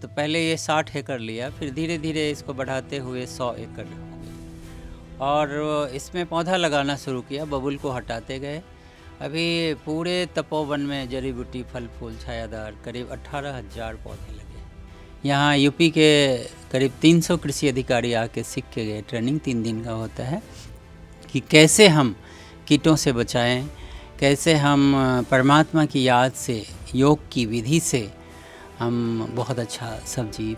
तो पहले ये 60 एकड़ लिया, फिर धीरे धीरे इसको बढ़ाते हुए 100 एकड़ हो गए और इसमें पौधा लगाना शुरू किया, बबुल को हटाते गए। अभी पूरे तपोवन में जड़ी बूटी, फल फूल, छायादार करीब 18,000 पौधे लगे। यहाँ यूपी के करीब 300 कृषि अधिकारी आके सीख के गए। ट्रेनिंग 3 दिन का होता है कि कैसे हम कीटों से बचाएं, कैसे हम परमात्मा की याद से, योग की विधि से हम बहुत अच्छा सब्जी,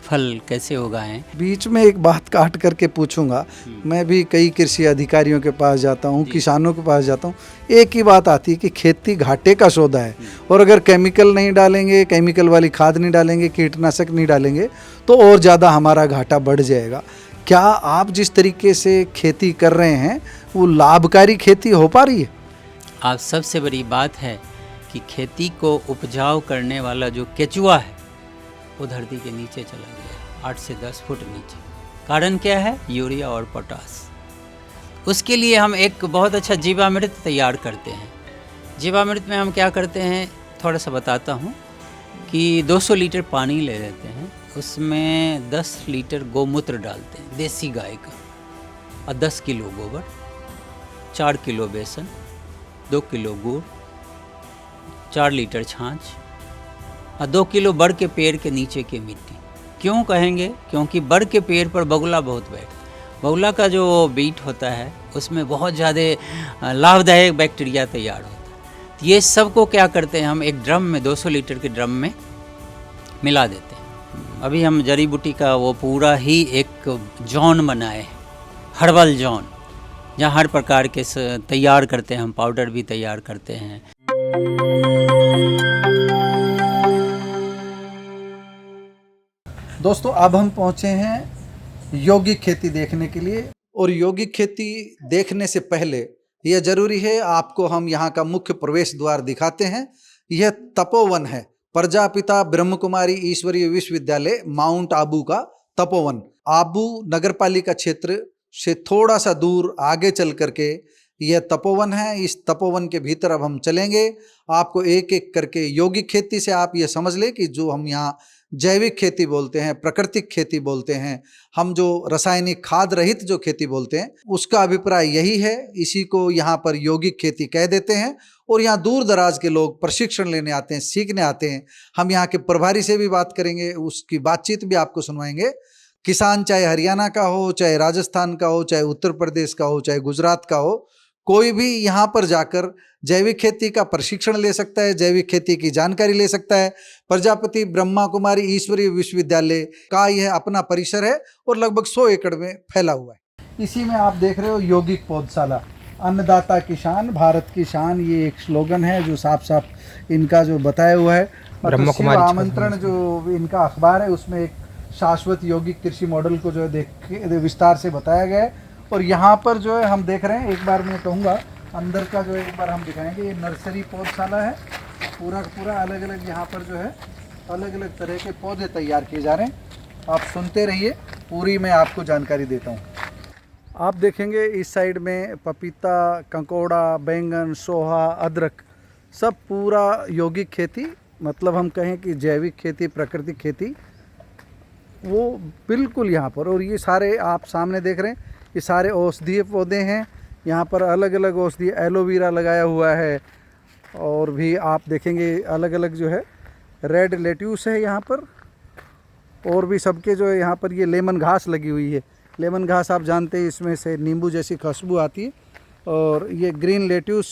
फल कैसे उगाएं। बीच में एक बात काट करके पूछूंगा, मैं भी कई कृषि अधिकारियों के पास जाता हूं, किसानों के पास जाता हूं, एक ही बात आती है कि खेती घाटे का सौदा है और अगर केमिकल नहीं डालेंगे, केमिकल वाली खाद नहीं डालेंगे, कीटनाशक नहीं डालेंगे तो और ज़्यादा हमारा घाटा बढ़ जाएगा। क्या आप जिस तरीके से खेती कर रहे हैं वो लाभकारी खेती हो पा रही है? आज सबसे बड़ी बात है कि खेती को उपजाऊ करने वाला जो केचुआ है वो धरती के नीचे चला गया, 8 से 10 फुट नीचे। कारण क्या है? यूरिया और पोटास। उसके लिए हम एक बहुत अच्छा जीवामृत तैयार करते हैं। जीवामृत में हम क्या करते हैं, थोड़ा सा बताता हूँ कि 200 लीटर पानी ले लेते हैं, उसमें 10 लीटर गोमूत्र डालते हैं देसी गाय का, और 10 किलो गोबर, 4 किलो बेसन, 2 किलो गुड़, 4 लीटर छाछ और 2 किलो बड़ के पेड़ के नीचे की मिट्टी। क्यों कहेंगे? क्योंकि बड़ के पेड़ पर बगुला बहुत बैठता। बगुला का जो बीट होता है उसमें बहुत ज़्यादा लाभदायक बैक्टीरिया तैयार होता है। तो ये सब को क्या करते हैं, हम एक ड्रम में, 200 लीटर के ड्रम में मिला देते हैं। अभी हम जड़ी बूटी का वो पूरा ही एक जॉन बनाए हैं, हर्बल जॉन, जहाँ हर प्रकार के तैयार करते हैं, हम पाउडर भी तैयार करते हैं। दोस्तों, अब हम पहुंचे हैं यौगिक खेती देखने के लिए, और यौगिक खेती देखने से पहले यह जरूरी है आपको हम यहाँ का मुख्य प्रवेश द्वार दिखाते हैं। यह तपोवन है, प्रजापिता ब्रह्म कुमारी ईश्वरीय विश्वविद्यालय माउंट आबू का तपोवन। आबू नगरपालिका क्षेत्र से थोड़ा सा दूर आगे चल करके यह तपोवन है। इस तपोवन के भीतर अब हम चलेंगे, आपको एक एक करके यौगिक खेती से आप ये समझ ले कि जो हम यहाँ जैविक खेती बोलते हैं, प्राकृतिक खेती बोलते हैं, हम जो रासायनिक खाद रहित जो खेती बोलते हैं, उसका अभिप्राय यही है। इसी को यहाँ पर यौगिक खेती कह देते हैं। और यहाँ दूर दराज के लोग प्रशिक्षण लेने आते हैं, सीखने आते हैं। हम यहाँ के प्रभारी से भी बात करेंगे, उसकी बातचीत भी आपको सुनवाएंगे। किसान चाहे हरियाणा का हो, चाहे राजस्थान का हो, चाहे उत्तर प्रदेश का हो, चाहे गुजरात का हो, कोई भी यहाँ पर जाकर जैविक खेती का प्रशिक्षण ले सकता है, जैविक खेती की जानकारी ले सकता है। प्रजापति ब्रह्मा कुमारी ईश्वरीय विश्वविद्यालय का यह अपना परिसर है और लगभग 100 एकड़ में फैला हुआ है। इसी में आप देख रहे हो यौगिक पौधशाला, अन्नदाता किसान भारत की शान, ये एक स्लोगन है जो साफ साफ इनका जो बताया हुआ है। ब्रह्मा कुमारी आमंत्रण जो इनका अखबार है उसमें एक शाश्वत यौगिक कृषि मॉडल को जो है देख विस्तार से बताया गया है। और यहाँ पर जो है हम देख रहे हैं, एक बार मैं कहूँगा अंदर का जो एक बार हम दिखाएंगे, ये नर्सरी पौधशाला है। पूरा पूरा अलग अलग यहाँ पर जो है अलग अलग तरह के पौधे तैयार किए जा रहे हैं। आप सुनते रहिए, पूरी मैं आपको जानकारी देता हूँ। आप देखेंगे इस साइड में पपीता, कंकोड़ा, बैंगन, सोहा, अदरक, सब पूरा यौगिक खेती, मतलब हम कहें कि जैविक खेती, प्राकृतिक खेती, वो बिल्कुल यहाँ पर। और ये सारे आप सामने देख रहे हैं, ये सारे औषधीय पौधे हैं। यहाँ पर अलग अलग औषधीय, एलोवेरा लगाया हुआ है। और भी आप देखेंगे अलग अलग जो है रेड लेट्यूस है यहाँ पर। और भी सबके जो है यहाँ पर ये लेमन घास लगी हुई है। लेमन घास आप जानते हैं, इसमें से नींबू जैसी खुशबू आती है। और ये ग्रीन लेट्यूस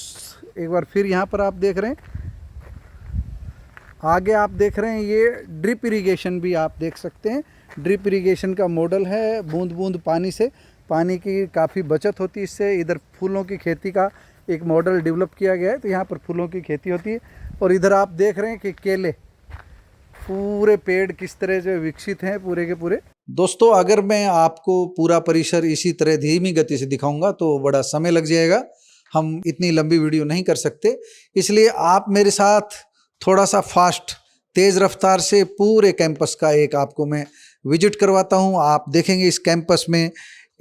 एक बार फिर यहाँ पर आप देख रहे हैं। आगे आप देख रहे हैं ये ड्रिप इरिगेशन भी आप देख सकते हैं। ड्रिप इरिगेशन का मॉडल है, बूंद बूंद पानी से, पानी की काफ़ी बचत होती है इससे। इधर फूलों की खेती का एक मॉडल डेवलप किया गया है, तो यहाँ पर फूलों की खेती होती है। और इधर आप देख रहे हैं कि केले, पूरे पेड़ किस तरह से विकसित हैं पूरे के पूरे। दोस्तों, अगर मैं आपको पूरा परिसर इसी तरह धीमी गति से दिखाऊंगा तो बड़ा समय लग जाएगा, हम इतनी लंबी वीडियो नहीं कर सकते। इसलिए आप मेरे साथ थोड़ा सा फास्ट, तेज़ रफ्तार से पूरे कैंपस का एक आपको मैं विजिट करवाता हूँ। आप देखेंगे इस कैंपस में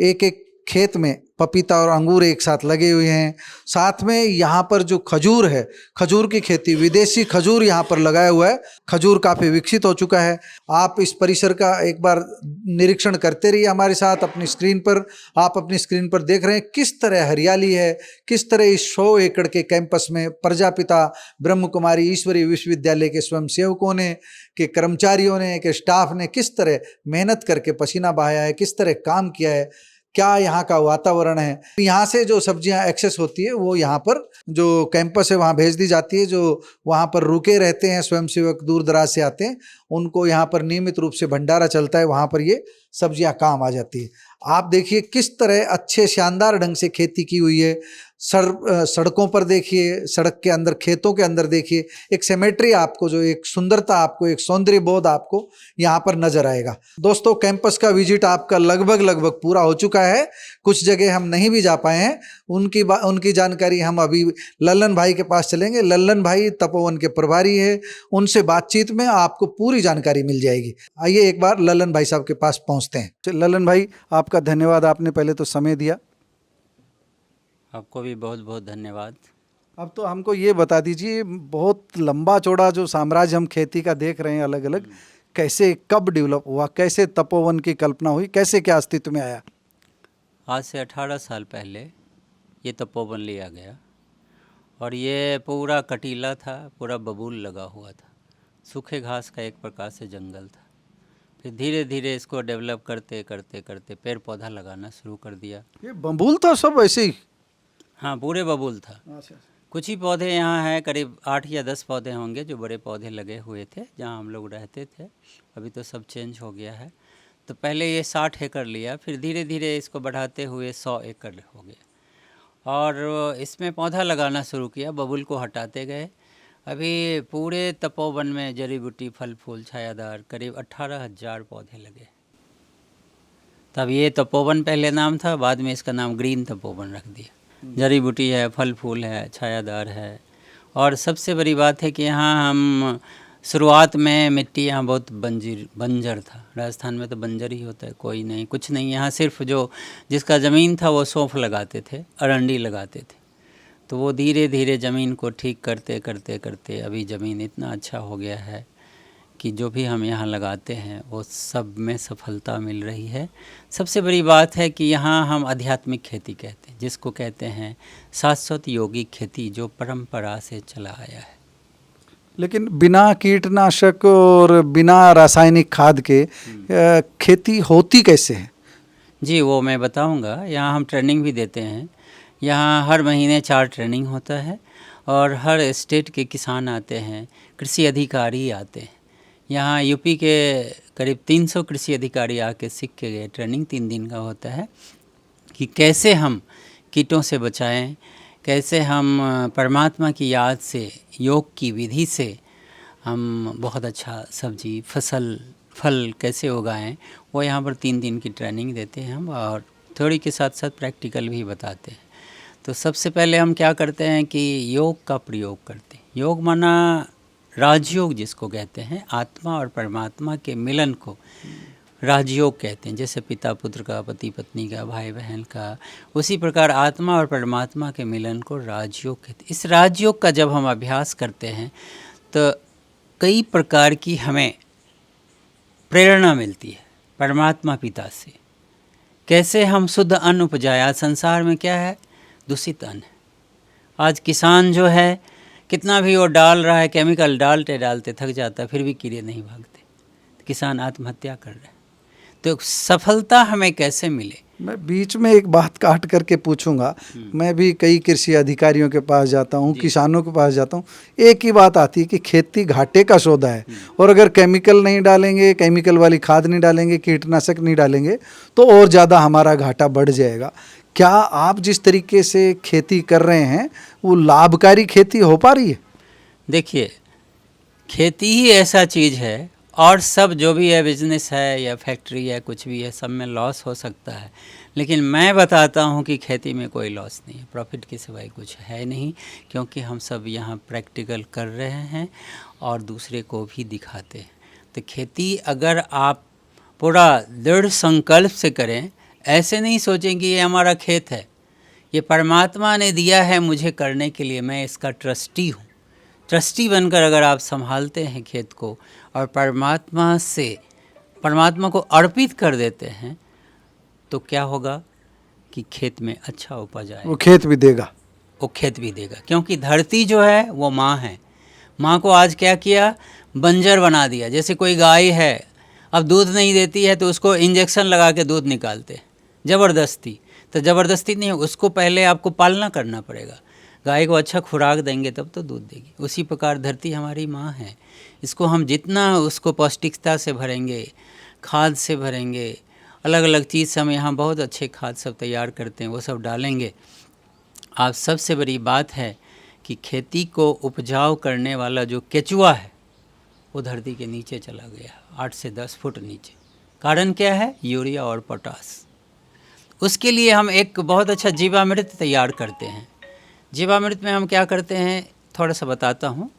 एक एक खेत में पपीता और अंगूर एक साथ लगे हुए हैं। साथ में यहाँ पर जो खजूर है, खजूर की खेती, विदेशी खजूर यहाँ पर लगाया हुआ है। खजूर काफ़ी विकसित हो चुका है। आप इस परिसर का एक बार निरीक्षण करते रहिए हमारे साथ अपनी स्क्रीन पर। आप अपनी स्क्रीन पर देख रहे हैं किस तरह हरियाली है, किस तरह इस 100 एकड़ के कैंपस में प्रजापिता ब्रह्म कुमारी ईश्वरीय विश्वविद्यालय के स्वयंसेवकों ने, के कर्मचारियों ने, के स्टाफ ने किस तरह मेहनत करके पसीना बहाया है, किस तरह काम किया है, क्या यहाँ का वातावरण है। यहाँ से जो सब्जियाँ एक्सेस होती है वो यहाँ पर जो कैंपस है वहाँ भेज दी जाती है। जो वहाँ पर रुके रहते हैं स्वयंसेवक, दूर दराज से आते हैं, उनको यहाँ पर नियमित रूप से भंडारा चलता है, वहाँ पर ये सब्जियाँ काम आ जाती है। आप देखिए किस तरह अच्छे शानदार ढंग से खेती की हुई है। सड़कों पर देखिए, सड़क के अंदर, खेतों के अंदर देखिए, एक सिमेट्री आपको, जो एक सुंदरता आपको, एक सौंदर्य बोध आपको यहाँ पर नजर आएगा। दोस्तों, कैंपस का विजिट आपका लगभग पूरा हो चुका है। कुछ जगह हम नहीं भी जा पाए हैं, उनकी जानकारी हम अभी लल्लन भाई के पास चलेंगे। लल्लन भाई तपोवन के प्रभारी है, उनसे बातचीत में आपको पूरी जानकारी मिल जाएगी। आइए एक बार लल्लन भाई साहब के पास पहुँचते हैं। लल्लन भाई, आपका धन्यवाद, आपने पहले तो समय दिया। आपको भी बहुत बहुत धन्यवाद। अब तो हमको ये बता दीजिए, बहुत लंबा चौड़ा जो साम्राज्य हम खेती का देख रहे हैं अलग अलग, कैसे, कब डेवलप हुआ, कैसे तपोवन की कल्पना हुई, कैसे क्या अस्तित्व में आया? आज से 18 साल पहले ये तपोवन लिया गया और ये पूरा कटीला था, पूरा बबूल लगा हुआ था, सूखे घास का एक प्रकार से जंगल था। फिर धीरे धीरे इसको डेवलप करते करते करते पेड़ पौधा लगाना शुरू कर दिया। ये बबूल था सब ऐसे ही? हाँ, पूरे बबूल था। कुछ ही पौधे यहाँ हैं, करीब 8 या 10 पौधे होंगे जो बड़े पौधे लगे हुए थे जहाँ हम लोग रहते थे। अभी तो सब चेंज हो गया है। तो पहले ये 60 एकड़ लिया, फिर धीरे धीरे इसको बढ़ाते हुए 100 एकड़ हो गया और इसमें पौधा लगाना शुरू किया, बबूल को हटाते गए। अभी पूरे तपोवन में जड़ी बूटी, फल फूल, छायादार करीब 18,000 पौधे लगे। तब ये तपोवन पहले नाम था, बाद में इसका नाम ग्रीन तपोवन रख दिया। जड़ी बूटी है, फल फूल है, छायादार है। और सबसे बड़ी बात है कि यहाँ हम शुरुआत में मिट्टी यहाँ बहुत बंजर था। राजस्थान में तो बंजर ही होता है, कोई नहीं, कुछ नहीं। यहाँ सिर्फ जो जिसका ज़मीन था वो सौंफ लगाते थे, अरंडी लगाते थे। तो वो धीरे धीरे ज़मीन को ठीक करते करते करते अभी ज़मीन इतना अच्छा हो गया है कि जो भी हम यहाँ लगाते हैं वो सब में सफलता मिल रही है। सबसे बड़ी बात है कि यहाँ हम आध्यात्मिक खेती कहते हैं, जिसको कहते हैं शाश्वत योगिक खेती, जो परंपरा से चला आया है। लेकिन बिना कीटनाशक और बिना रासायनिक खाद के खेती होती कैसे है? जी, वो मैं बताऊंगा। यहाँ हम ट्रेनिंग भी देते हैं। यहाँ हर महीने 4 ट्रेनिंग होता है और हर स्टेट के किसान आते हैं, कृषि अधिकारी आते हैं। यहाँ यूपी के करीब 300 कृषि अधिकारी आके सीख के गए। ट्रेनिंग 3 दिन का होता है कि कैसे हम कीटों से बचाएं, कैसे हम परमात्मा की याद से, योग की विधि से हम बहुत अच्छा सब्जी, फल कैसे उगाएं। वो यहाँ पर 3 दिन की ट्रेनिंग देते हैं हम, और थ्योरी के साथ साथ प्रैक्टिकल भी बताते हैं। तो सबसे पहले हम क्या करते हैं कि योग का प्रयोग करते हैं। योग माना राजयोग, जिसको कहते हैं, आत्मा और परमात्मा के मिलन को राजयोग कहते हैं। जैसे पिता पुत्र का, पति पत्नी का, भाई बहन का, उसी प्रकार आत्मा और परमात्मा के मिलन को राजयोग कहते हैं। इस राजयोग का जब हम अभ्यास करते हैं तो कई प्रकार की हमें प्रेरणा मिलती है परमात्मा पिता से। कैसे हम शुद्ध अन्न उपजाए। आज संसार में क्या है? दूषित अन्न है। आज किसान जो है कितना भी वो डाल रहा है, केमिकल डालते थक जाता है, फिर भी कीड़े नहीं भागते। किसान आत्महत्या कर रहे हैं। तो सफलता हमें कैसे मिले? मैं बीच में एक बात काट करके पूछूंगा। मैं भी कई कृषि अधिकारियों के पास जाता हूँ, किसानों के पास जाता हूँ। एक ही बात आती है कि खेती घाटे का सौदा है, और अगर केमिकल नहीं डालेंगे, केमिकल वाली खाद नहीं डालेंगे, कीटनाशक नहीं डालेंगे, तो और ज़्यादा हमारा घाटा बढ़ जाएगा। क्या आप जिस तरीके से खेती कर रहे हैं वो लाभकारी खेती हो पा रही है? देखिए, खेती ही ऐसा चीज़ है, और सब जो भी है, बिजनेस है या फैक्ट्री है, कुछ भी है, सब में लॉस हो सकता है। लेकिन मैं बताता हूँ कि खेती में कोई लॉस नहीं है, प्रॉफिट के सिवाय कुछ है नहीं। क्योंकि हम सब यहाँ प्रैक्टिकल कर रहे हैं और दूसरे को भी दिखाते हैं। तो खेती अगर आप पूरा दृढ़ संकल्प से करें, ऐसे नहीं सोचें कि ये हमारा खेत है, ये परमात्मा ने दिया है मुझे करने के लिए, मैं इसका ट्रस्टी हूँ। ट्रस्टी बनकर अगर आप संभालते हैं खेत को और परमात्मा को अर्पित कर देते हैं, तो क्या होगा कि खेत में अच्छा उपज आएगा। वो खेत भी देगा। वो खेत भी देगा, क्योंकि धरती जो है वो माँ है। माँ को आज क्या किया, बंजर बना दिया। जैसे कोई गाय है, अब दूध नहीं देती है तो उसको इंजेक्शन लगा के दूध निकालते हैं ज़बरदस्ती। तो ज़बरदस्ती नहीं, उसको पहले आपको पालना करना पड़ेगा। गाय को अच्छा खुराक देंगे तब तो दूध देगी। उसी प्रकार धरती हमारी माँ है। इसको हम जितना उसको पौष्टिकता से भरेंगे, खाद से भरेंगे, अलग अलग चीज़ से हम यहाँ बहुत अच्छे खाद सब तैयार करते हैं, वो सब डालेंगे। आज सबसे बड़ी बात है कि खेती को उपजाऊ करने वाला जो केचुआ है वो धरती के नीचे चला गया, 8 से 10 फुट नीचे। कारण क्या है, यूरिया और पोटास। उसके लिए हम एक बहुत अच्छा जीवामृत तैयार करते हैं। जीवामृत में हम क्या करते हैं, थोड़ा सा बताता हूँ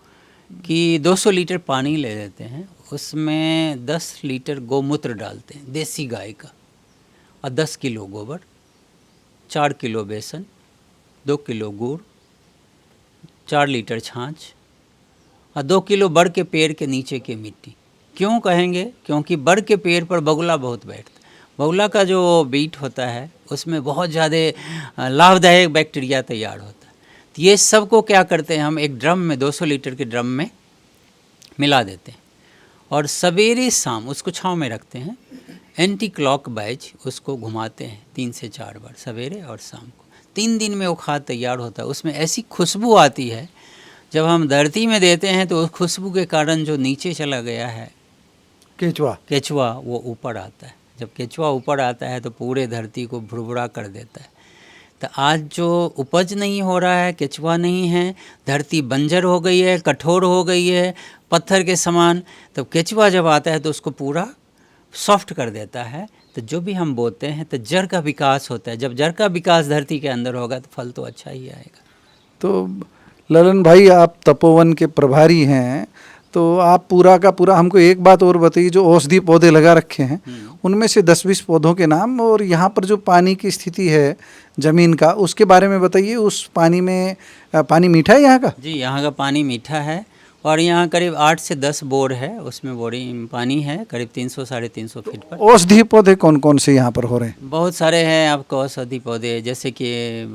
कि 200 लीटर पानी ले लेते हैं, उसमें 10 लीटर गोमूत्र डालते हैं देसी गाय का, और 10 किलो गोबर, 4 किलो बेसन, 2 किलो गुड़, 4 लीटर छाछ और 2 किलो बड़ के पेड़ के नीचे की मिट्टी। क्यों कहेंगे, क्योंकि बड़ के पेड़ पर बगुला बहुत बैठता है। बगुला का जो बीट होता है उसमें बहुत ज़्यादा लाभदायक बैक्टीरिया तैयार होता है। तो ये सब को क्या करते हैं, हम एक ड्रम में 200 लीटर के ड्रम में मिला देते हैं और सवेरे शाम उसको छांव में रखते हैं। एंटी क्लॉक वाइज उसको घुमाते हैं 3 से 4 बार, सवेरे और शाम को। 3 दिन में वो खाद तैयार होता है। उसमें ऐसी खुशबू आती है, जब हम धरती में देते हैं तो उस खुशबू के कारण जो नीचे चला गया है केचुआ वो ऊपर आता है। जब केचुआ ऊपर आता है तो पूरे धरती को भुरभुरा कर देता है। तो आज जो उपज नहीं हो रहा है, केचुआ नहीं है, धरती बंजर हो गई है, कठोर हो गई है, पत्थर के समान। तो केचुआ जब आता है तो उसको पूरा सॉफ्ट कर देता है। तो जो भी हम बोते हैं तो जड़ का विकास होता है। जब जड़ का विकास धरती के अंदर होगा तो फल तो अच्छा ही आएगा। तो ललन भाई, आप तपोवन के प्रभारी हैं, तो आप पूरा का पूरा हमको एक बात और बताइए, जो औषधि पौधे लगा रखे हैं उनमें से 10-20 पौधों के नाम, और यहाँ पर जो पानी की स्थिति है ज़मीन का उसके बारे में बताइए। उस पानी में पानी मीठा है यहाँ का? जी, यहाँ का पानी मीठा है और यहाँ करीब 8 से 10 बोर है, उसमें बोरिंग पानी है करीब 300-350 फीट पर। औषधि पौधे कौन कौन से यहाँ पर हो रहे हैं? बहुत सारे हैं आपको औषधि पौधे, जैसे कि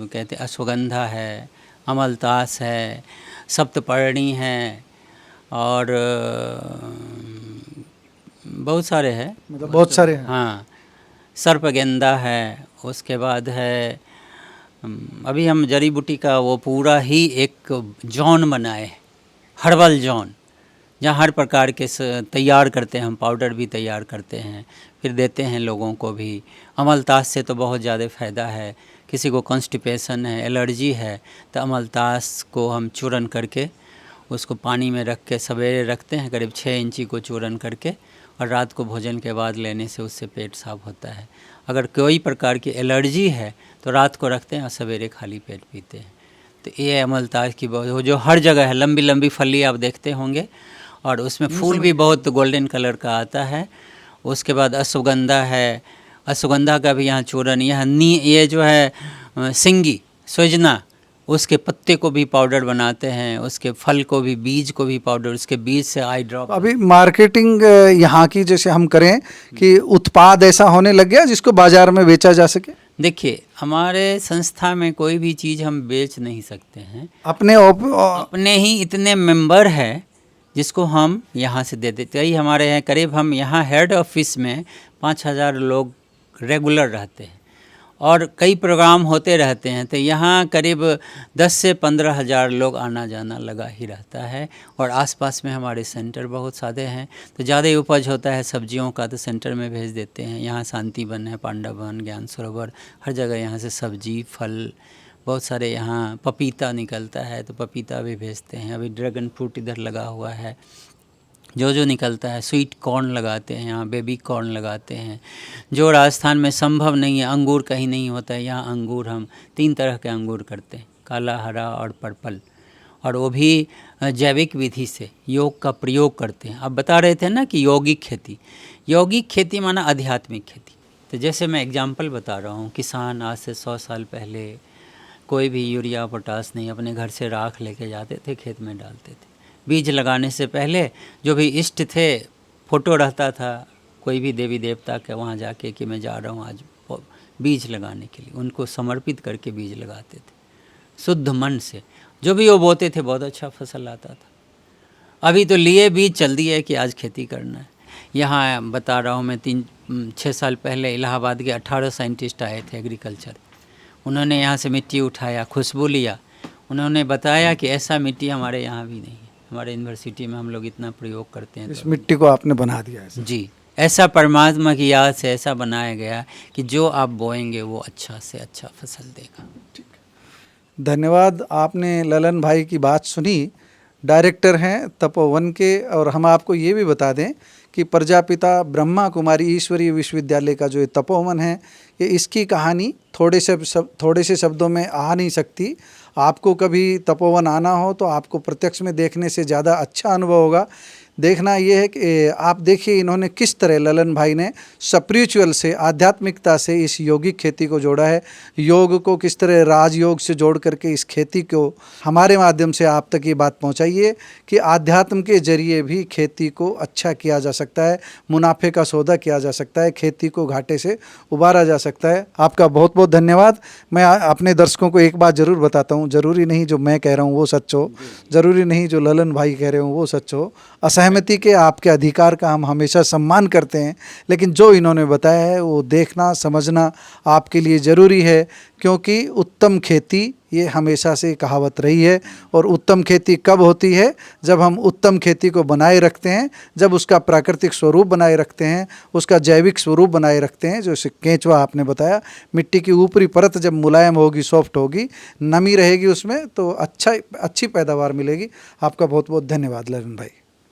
कहते हैं अश्वगंधा है, अमलतास है, सप्तपर्णी है और बहुत सारे हैं। मतलब बहुत सारे हैं। हाँ, सर्पगेंदा है। उसके बाद है अभी हम जड़ी बूटी का वो पूरा ही एक जॉन बनाए, हर्बल जॉन, जहाँ हर प्रकार के तैयार करते हैं हम, पाउडर भी तैयार करते हैं, फिर देते हैं लोगों को भी। अमलतास से तो बहुत ज़्यादा फ़ायदा है। किसी को कॉन्स्टिपेशन है, एलर्जी है, तो अमलतास को हम चूरन करके उसको पानी में रख के सवेरे रखते हैं, करीब 6 इंची को चूरन करके, और रात को भोजन के बाद लेने से उससे पेट साफ होता है। अगर कोई प्रकार की एलर्जी है तो रात को रखते हैं और सवेरे खाली पेट पीते हैं। तो ये अमलतास की वो जो हर जगह है, लंबी लंबी फली आप देखते होंगे, और उसमें फूल भी बहुत गोल्डन कलर का आता है। उसके बाद अश्वगंधा है, अश्वगंधा का भी यहाँ चूरन, ये जो है सिंगी सोजना, उसके पत्ते को भी पाउडर बनाते हैं, उसके फल को भी, बीज को भी पाउडर, उसके बीज से आई ड्रॉप। अभी मार्केटिंग यहाँ की जैसे हम करें कि उत्पाद ऐसा होने लग गया जिसको बाजार में बेचा जा सके। देखिए, हमारे संस्था में कोई भी चीज़ हम बेच नहीं सकते हैं। अपने ही इतने मेंबर हैं जिसको हम यहाँ से दे देते हैं। हमारे यहाँ करीब, हम यहाँ हेड ऑफिस में 5000 लोग रेगुलर रहते हैं और कई प्रोग्राम होते रहते हैं। तो यहाँ करीब 10 से 15,000 लोग आना जाना लगा ही रहता है। और आसपास में हमारे सेंटर बहुत सारे हैं, तो ज़्यादा उपज होता है सब्जियों का तो सेंटर में भेज देते हैं। यहाँ शांतिवन है, पांडवन, ज्ञान सरोवर, हर जगह यहाँ से सब्जी फल बहुत सारे, यहाँ पपीता निकलता है तो पपीता भी भेजते हैं। अभी ड्रैगन फ्रूट इधर लगा हुआ है, जो निकलता है। स्वीट कॉर्न लगाते हैं यहाँ, बेबी कॉर्न लगाते हैं, जो राजस्थान में संभव नहीं है। अंगूर कहीं नहीं होता है, यहाँ अंगूर हम 3 तरह के अंगूर करते हैं, काला, हरा और पर्पल, और वो भी जैविक विधि से योग का प्रयोग करते हैं। अब बता रहे थे ना कि यौगिक खेती माना आध्यात्मिक खेती। तो जैसे मैं एग्जाम्पल बता रहा हूँ, किसान आज से 100 साल पहले कोई भी यूरिया पोटास नहीं, अपने घर से राख लेके जाते थे, खेत में डालते थे। बीज लगाने से पहले जो भी इष्ट थे, फोटो रहता था कोई भी देवी देवता के, वहाँ जाके कि मैं जा रहा हूँ आज बीज लगाने के लिए, उनको समर्पित करके बीज लगाते थे शुद्ध मन से। जो भी वो बोते थे बहुत अच्छा फसल आता था। अभी तो लिए बीज चल दिए कि आज खेती करना है। यहाँ बता रहा हूँ मैं 3-6 साल पहले इलाहाबाद के 18 साइंटिस्ट आए थे एग्रीकल्चर। उन्होंने यहाँ से मिट्टी उठाया, खुशबू लिया, उन्होंने बताया कि ऐसा मिट्टी हमारे यहाँ भी नहीं है, हमारे यूनिवर्सिटी में हम लोग इतना प्रयोग करते हैं। इस मिट्टी को आपने बना दिया है जी, ऐसा परमात्मा की याद से ऐसा बनाया गया कि जो आप बोएंगे वो अच्छा से अच्छा फसल देगा। धन्यवाद। आपने ललन भाई की बात सुनी, डायरेक्टर हैं तपोवन के। और हम आपको ये भी बता दें कि प्रजापिता ब्रह्मा कुमारी ईश्वरीय विश्वविद्यालय का जो ये तपोवन है, ये इसकी कहानी थोड़े से शब्दों में आ नहीं सकती। आपको कभी तपोवन आना हो तो आपको प्रत्यक्ष में देखने से ज़्यादा अच्छा अनुभव होगा। देखना ये है कि आप देखिए इन्होंने किस तरह, ललन भाई ने स्पिरिचुअल से, आध्यात्मिकता से इस योगिक खेती को जोड़ा है। योग को किस तरह राजयोग से जोड़ करके इस खेती को हमारे माध्यम से आप तक ये बात पहुंचाइए कि आध्यात्म के जरिए भी खेती को अच्छा किया जा सकता है, मुनाफे का सौदा किया जा सकता है, खेती को घाटे से उबारा जा सकता है। आपका बहुत बहुत धन्यवाद। मैं अपने दर्शकों को एक बात ज़रूर बताता हूँ, ज़रूरी नहीं जो मैं कह रहा हूँ वो सच हो, ज़रूरी नहीं जो ललन भाई कह रहे हो वो सच हो। असहमति के आपके अधिकार का हम हमेशा सम्मान करते हैं, लेकिन जो इन्होंने बताया है वो देखना समझना आपके लिए ज़रूरी है, क्योंकि उत्तम खेती ये हमेशा से कहावत रही है। और उत्तम खेती कब होती है? जब हम उत्तम खेती को बनाए रखते हैं, जब उसका प्राकृतिक स्वरूप बनाए रखते हैं, उसका जैविक स्वरूप बनाए रखते हैं। जैसे केंचुआ आपने बताया, मिट्टी की ऊपरी परत जब मुलायम होगी, सॉफ्ट होगी, नमी रहेगी उसमें, तो अच्छी पैदावार मिलेगी। आपका बहुत बहुत धन्यवाद ललन भाई।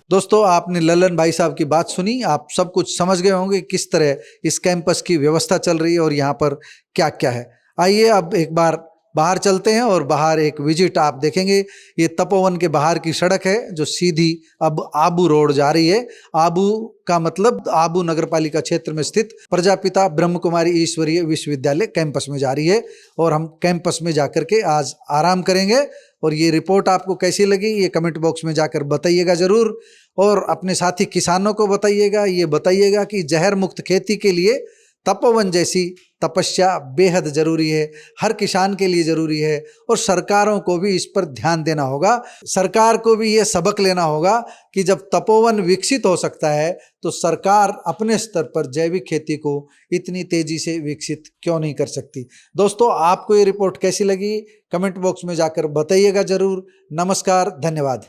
दोस्तों, आपने ललन भाई साहब की बात सुनी, आप सब कुछ समझ गए होंगे किस तरह इस कैंपस की व्यवस्था चल रही है और यहाँ पर क्या क्या है। आइए अब एक बार बाहर चलते हैं और बाहर एक विजिट आप देखेंगे। ये तपोवन के बाहर की सड़क है जो सीधी अब आबू रोड जा रही है। आबू का मतलब आबू नगरपालिका क्षेत्र में स्थित प्रजापिता ब्रह्म कुमारी ईश्वरीय विश्वविद्यालय कैंपस में जा रही है। और हम कैंपस में जाकर के आज आराम करेंगे। और ये रिपोर्ट आपको कैसी लगी ये कमेंट बॉक्स में जाकर बताइएगा ज़रूर। और अपने साथी किसानों को बताइएगा, ये बताइएगा कि जहर मुक्त खेती के लिए तपोवन जैसी तपस्या बेहद ज़रूरी है, हर किसान के लिए ज़रूरी है। और सरकारों को भी इस पर ध्यान देना होगा। सरकार को भी ये सबक लेना होगा कि जब तपोवन विकसित हो सकता है तो सरकार अपने स्तर पर जैविक खेती को इतनी तेज़ी से विकसित क्यों नहीं कर सकती। दोस्तों, आपको ये रिपोर्ट कैसी लगी कमेंट बॉक्स में जाकर बताइएगा ज़रूर। नमस्कार, धन्यवाद।